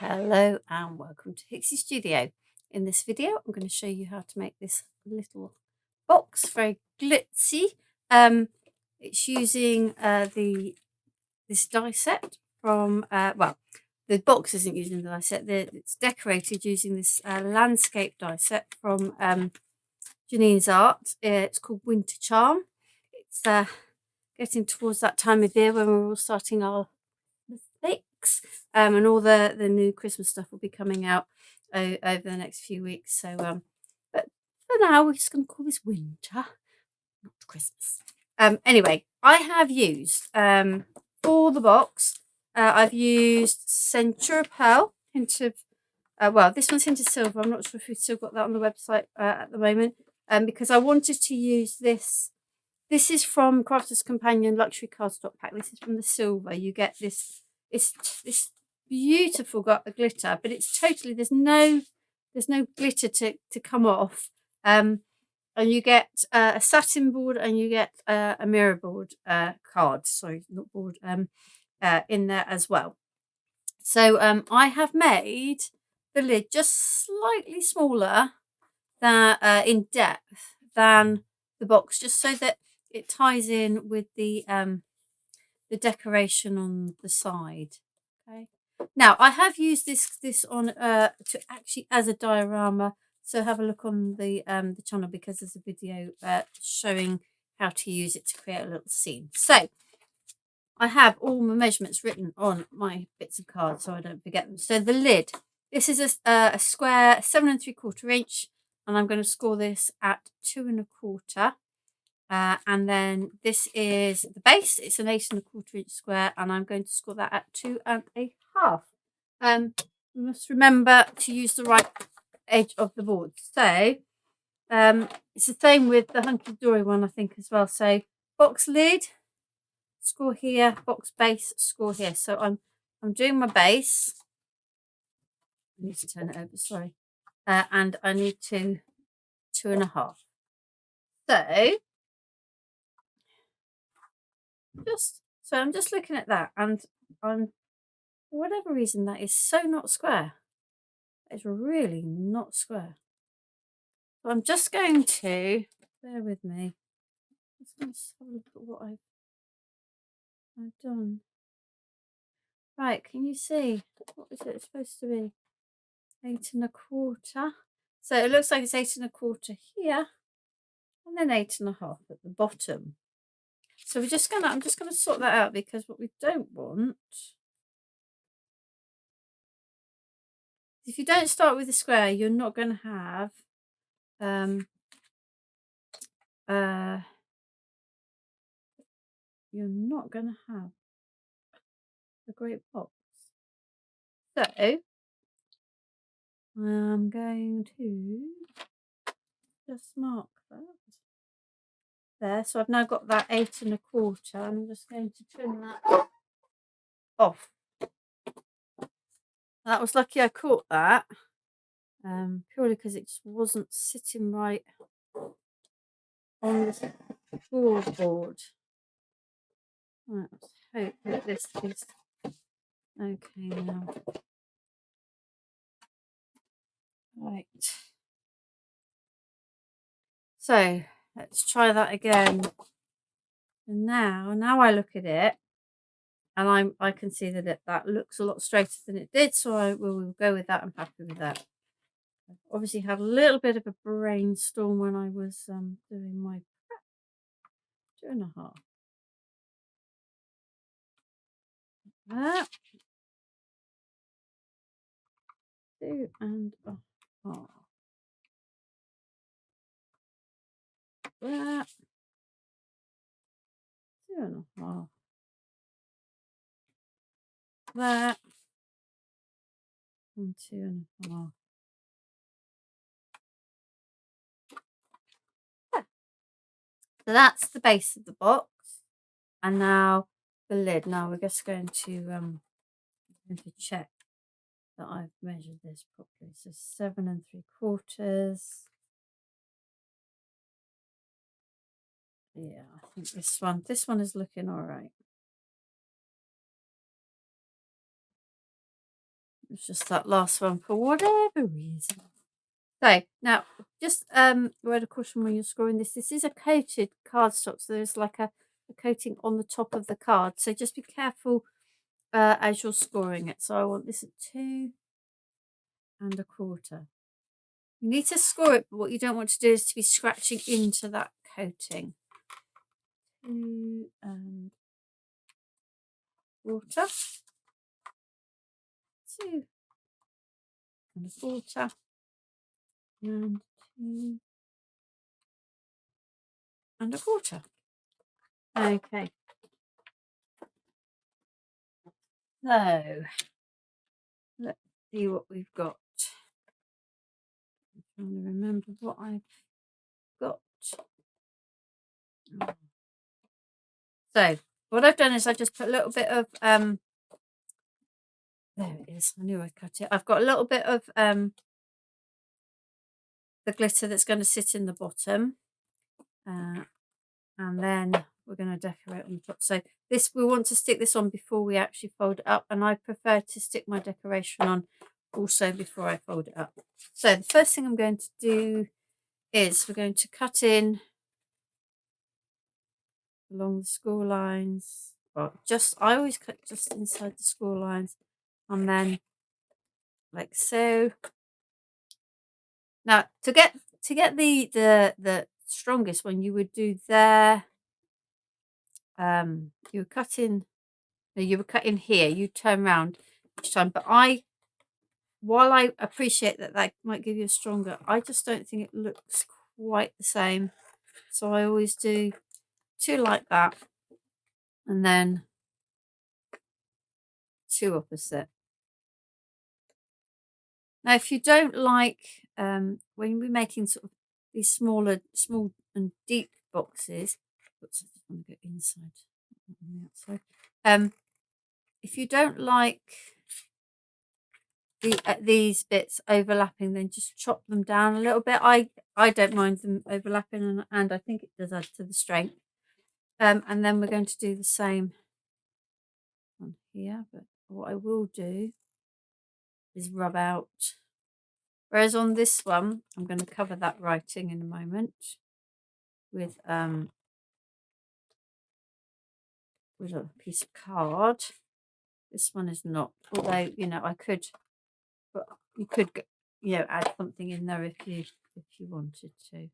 Hello and welcome to Hixxy Studio. In this video I'm going to show you how to make this little box, very glitzy. It's using this die set from, the box isn't using the die set, it's decorated using this landscape die set from Jeanine's art. It's called Winter Charm. It's getting towards that time of year when we're all starting our mistakes, and all the new Christmas stuff will be coming out over the next few weeks. So, but for now, we're just going to call this winter, not Christmas. Anyway, I have used for the box. I've used Centura Pearl, hint of this one's hinted silver. I'm not sure if we've still got that on the website at the moment, because I wanted to use this. This is from Crafter's Companion Luxury Cardstock Pack. This is from the silver. You get this. It's this beautiful glitter, but it's totally there's no glitter to come off. And you get a satin board and you get a mirror board card. Sorry, not board. In there as well. So I have made the lid just slightly smaller than in depth than the box, just so that it ties in with the decoration on the side. Okay. Now I have used this on to actually as a diorama. So have a look on the channel, because there's a video showing how to use it to create a little scene. So I have all my measurements written on my bits of card so I don't forget them. So the lid, this is a square 7 3/4 inch, and I'm going to score this at 2 1/4. And then this is the base. It's an 8 1/4 inch square, and I'm going to score that at 2 1/2. You must remember to use the right edge of the board. So it's the same with the hunky dory one, I think, as well. So box lid, score here, box base, score here. So I'm doing my base. I need to turn it over, sorry. And I need 2 1/2. So I'm just looking at that, and for whatever reason that is so not square. It's really not square. So I'm just going to bear with me. Let's have a look at what I've done. Right, can you see what is it supposed to be? 8 1/4. So it looks like it's 8 1/4 here, and then 8 1/2 at the bottom. So I'm just gonna sort that out, because what we don't want, if you don't start with a square, you're not going to have you're not going to have a great box. So I'm going to just mark that there. So I've now got that 8 1/4. I'm just going to trim that off. That was lucky I caught that, purely because it just wasn't sitting right on the board. Right, let's hope that this is okay now. Right. So let's try that again. And now I look at it, and I can see that that looks a lot straighter than it did. So I will go with that. I'm happy with that. I've obviously had a little bit of a brainstorm when I was doing my prep. 2 1/2. That 2 1/2. That 2 1/2. That and 2 1/2. Yeah. So that's the base of the box, and now the lid. Now we're just going to check that I've measured this properly. So 7 3/4. Yeah, I think this one is looking all right. It's just that last one for whatever reason. So now, just a word of caution when you're scoring this. This is a coated cardstock, so there's like a coating on the top of the card. So just be careful as you're scoring it. So I want this at 2¼ You need to score it, but what you don't want to do is to be scratching into that coating. 2¼ 2¼ and 2¼ Okay. So let's see what we've got. I'm trying to remember what I've got. So what I've done is I just put a little bit of there it is. I knew I cut it. I've got a little bit of the glitter that's going to sit in the bottom. And then we're going to decorate on the top. So this, we want to stick this on before we actually fold it up, and I prefer to stick my decoration on also before I fold it up. So the first thing I'm going to do is we're going to cut in along the score lines. Well, I always cut just inside the score lines, and then like so. Now to get the strongest one, you would do there. You would cut in. No, you would cut in here. You turn around each time, but while I appreciate that might give you a stronger, I just don't think it looks quite the same. So I always do 2 like that, and then 2 opposite. Now, if you don't like, when we're making sort of these small and deep boxes, oops, I just want to go inside, not on the outside. If you don't like these bits overlapping, then just chop them down a little bit. I don't mind them overlapping, and I think it does add to the strength. And then we're going to do the same on here, but what I will do is rub out. Whereas on this one, I'm going to cover that writing in a moment with a piece of card. This one is not, although I could, but you could add something in there if you wanted to.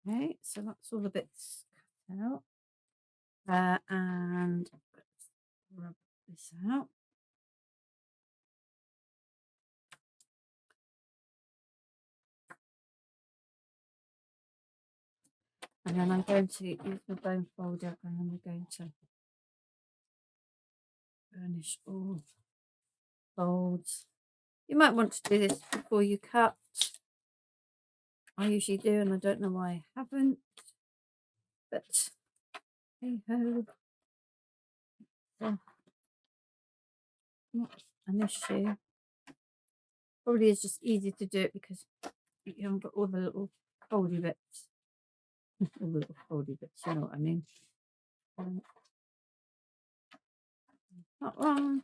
Okay, so that's all the bits cut out. And let's rub this out. And then I'm going to use my bone folder, and then we're going to burnish all folds. You might want to do this before you cut. I usually do, and I don't know why I haven't. But hey ho, so, not an issue. Probably is just easy to do it because you haven't got all the little foldy bits. All the little foldy bits, you know what I mean. That one.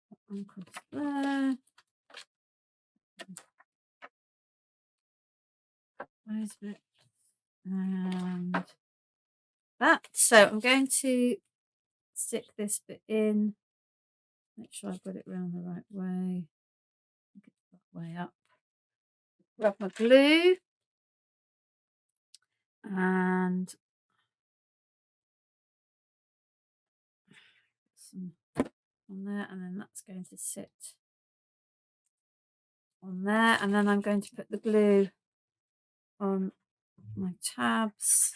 That one across there. Those bits. And that. So I'm going to stick this bit in. Make sure I've got it round the right way. Get that way up. Grab my glue. And some on there, and then that's going to sit on there, and then I'm going to put the glue on my tabs.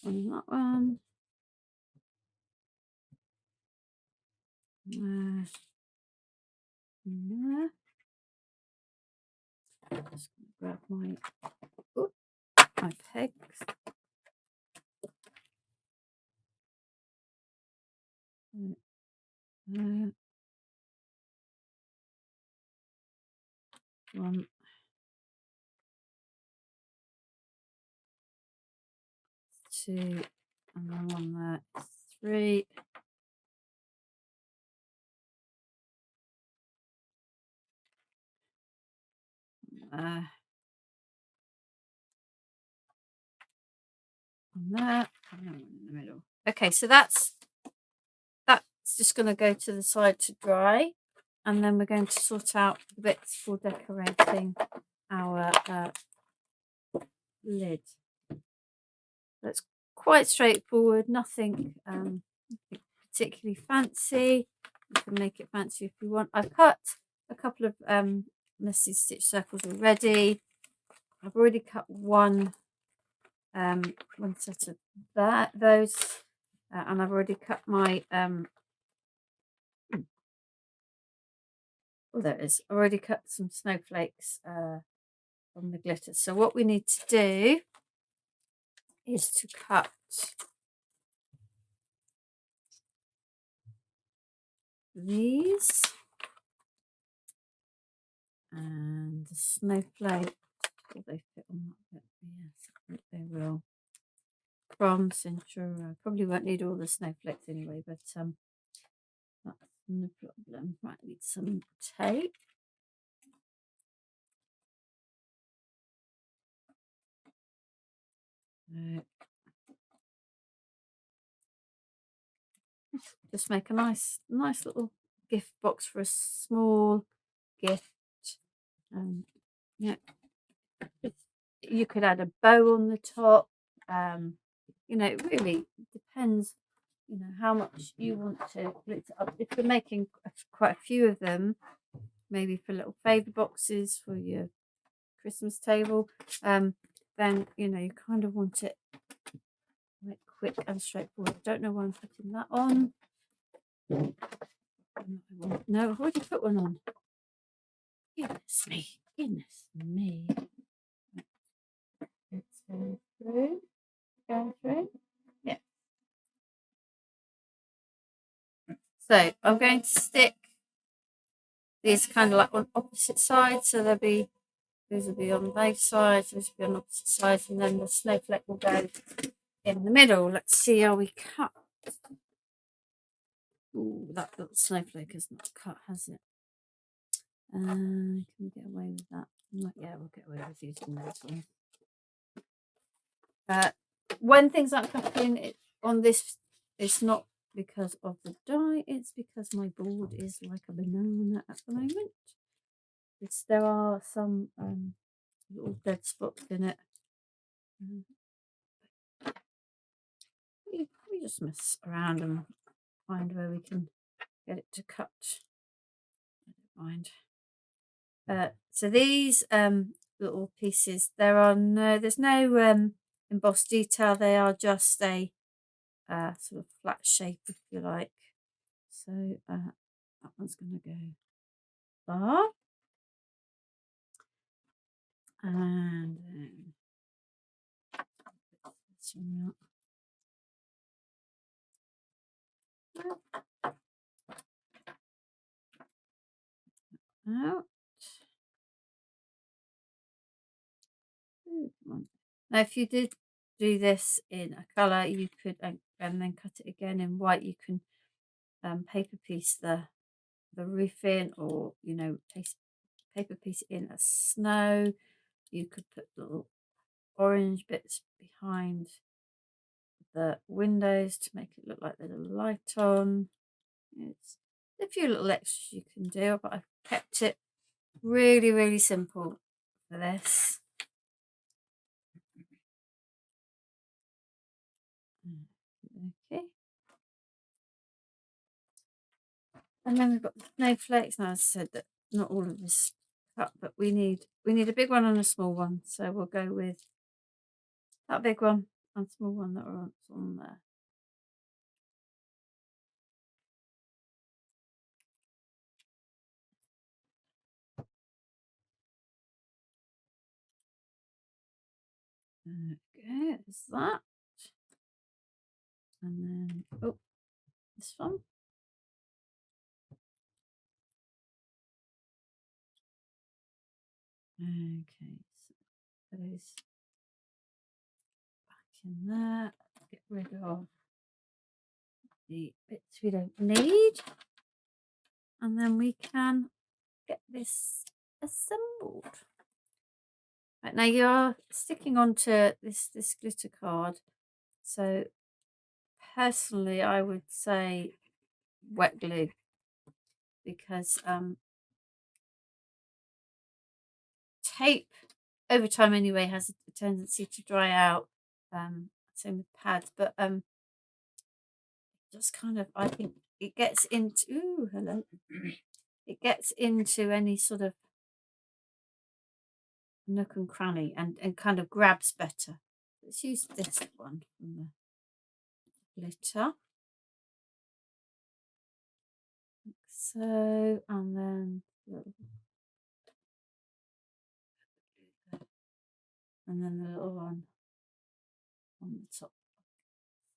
On that one. There. There. Just grab my pegs. 1, 2, and then one there, 3. On there, and then one in the middle. Okay, so that's just going to go to the side to dry, and then we're going to sort out the bits for decorating our lid. That's quite straightforward, nothing particularly fancy. You can make it fancy if you want. I've cut a couple of messy stitch circles already. I've already cut one set of those, and I've already cut my oh, there it is. I've already cut some snowflakes from the glitter. So what we need to do is to cut these, and the snowflake. Will they fit on that bit? Yes, I think they will. From Centura. Probably won't need all the snowflakes anyway, but that's no problem. Right, need some tape. Just make a nice little gift box for a small gift. Yeah, you could add a bow on the top. You know, it really depends, you know, how much you want to glitter up. If you're making quite a few of them, maybe for little favour boxes for your Christmas table, then, you know, you kind of want it like quick and straightforward. I don't know why I'm putting that on. No, I've already put one on. Goodness me, goodness me. Let's go through, yeah. So I'm going to stick these kind of like on opposite sides, so these will be on both sides, these will be on opposite sides, and then the snowflake will go in the middle. Let's see how we cut. Ooh, that little snowflake is not cut, has it? Can we get away with that? Yeah, we'll get away with using those ones. When things aren't cutting on this, it's not because of the dye, it's because my board is like a banana at the moment. There are some little dead spots in it. We just mess around and find where we can get it to cut. I don't mind. So these little pieces, there's no embossed detail. They are just a sort of flat shape, if you like. So that one's going to go there, and then this one out. Now, if you did do this in a colour, you could, and then cut it again in white, you can paper piece the roof in, or, you know, paper piece in a snow. You could put little orange bits behind the windows to make it look like there's a light on. It's a few little extras you can do, but I've kept it really, really simple for this. Okay. And then we've got the snowflakes. Now, as I said, that not all of this cut, but we need a big one and a small one. So we'll go with that big one and small one that are on there. Okay, there's that. And then, oh, this one. Okay, so those back in there. Get rid of the bits we don't need, and then we can get this assembled. Right, now you're sticking onto this glitter card, so personally I would say wet glue, because tape over time anyway has a tendency to dry out, same with pads, but just kind of, I think it gets into, ooh, hello, it gets into any sort of nook and cranny, and kind of grabs better. Let's use this one from the glitter, like so, and then the little one on the top.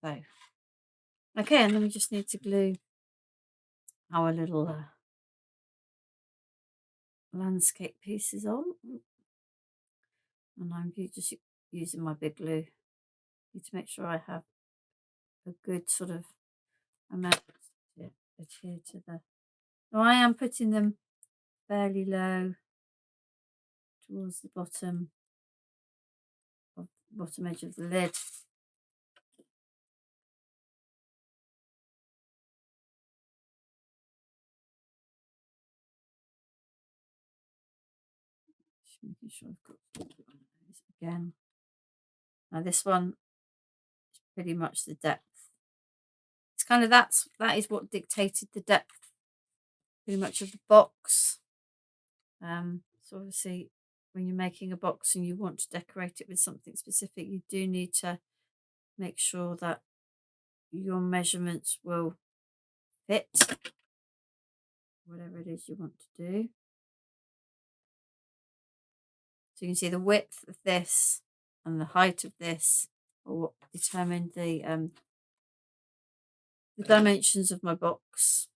So, okay, and then we just need to glue our little landscape pieces on. And I'm just using my big glue to make sure I have a good sort of amount to adhere to the. Now I am putting them fairly low towards the bottom edge of the lid. Just making sure I've got those again. Now this one is pretty much the depth. It's kind of that is what dictated the depth pretty much of the box. So obviously when you're making a box and you want to decorate it with something specific, you do need to make sure that your measurements will fit whatever it is you want to do. So you can see the width of this and the height of this are what determined the dimensions of my box.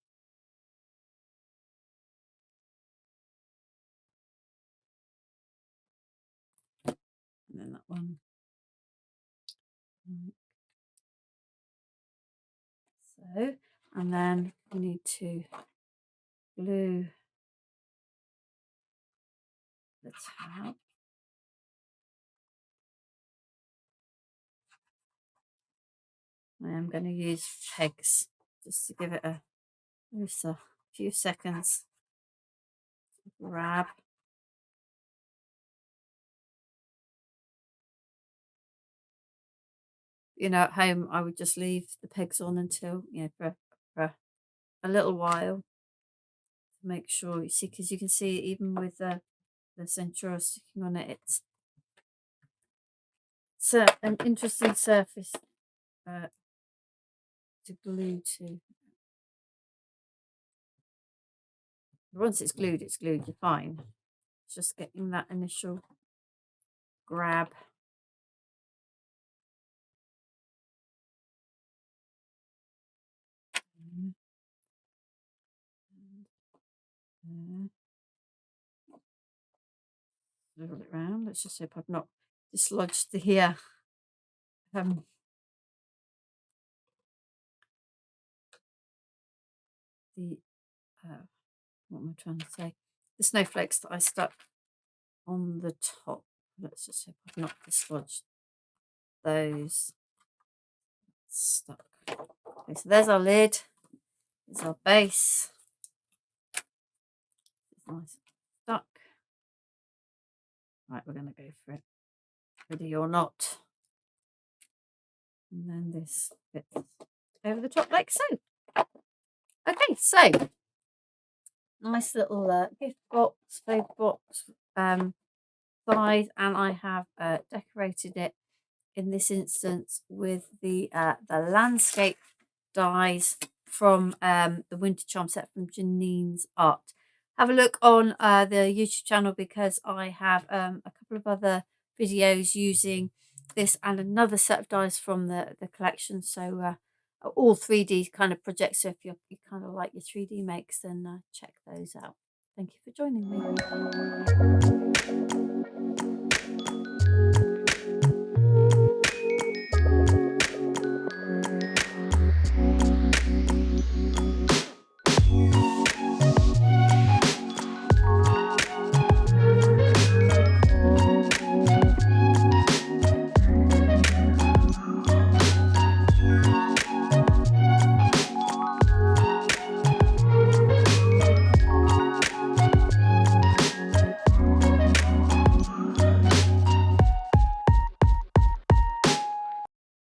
And then that one. So, and then we need to glue the tab. I am going to use pegs just to give it a few seconds to grab. You know, at home I would just leave the pegs on until, you know, for a little while to make sure, you see, because you can see even with the Centura sticking on it, it's an interesting surface to glue to. Once it's glued, you're fine. It's just getting that initial grab. Roll it around. Let's just hope I've not dislodged the what am I trying to say? The snowflakes that I stuck on the top. Let's just hope I've not dislodged those. Stuck. Okay, so there's our lid. There's our base. It's nice stuck. Right, we're going to go for it. Ready or not. And then this fits over the top like so. Okay, so nice little gift box, favourite box size, and I have decorated it in this instance with the landscape dies from the winter charm set from Jeanine's art. Have a look on the YouTube channel because I have a couple of other videos using this and another set of dies from the collection. So all 3D kind of projects. So if you kind of like your 3D makes, then check those out. Thank you for joining me.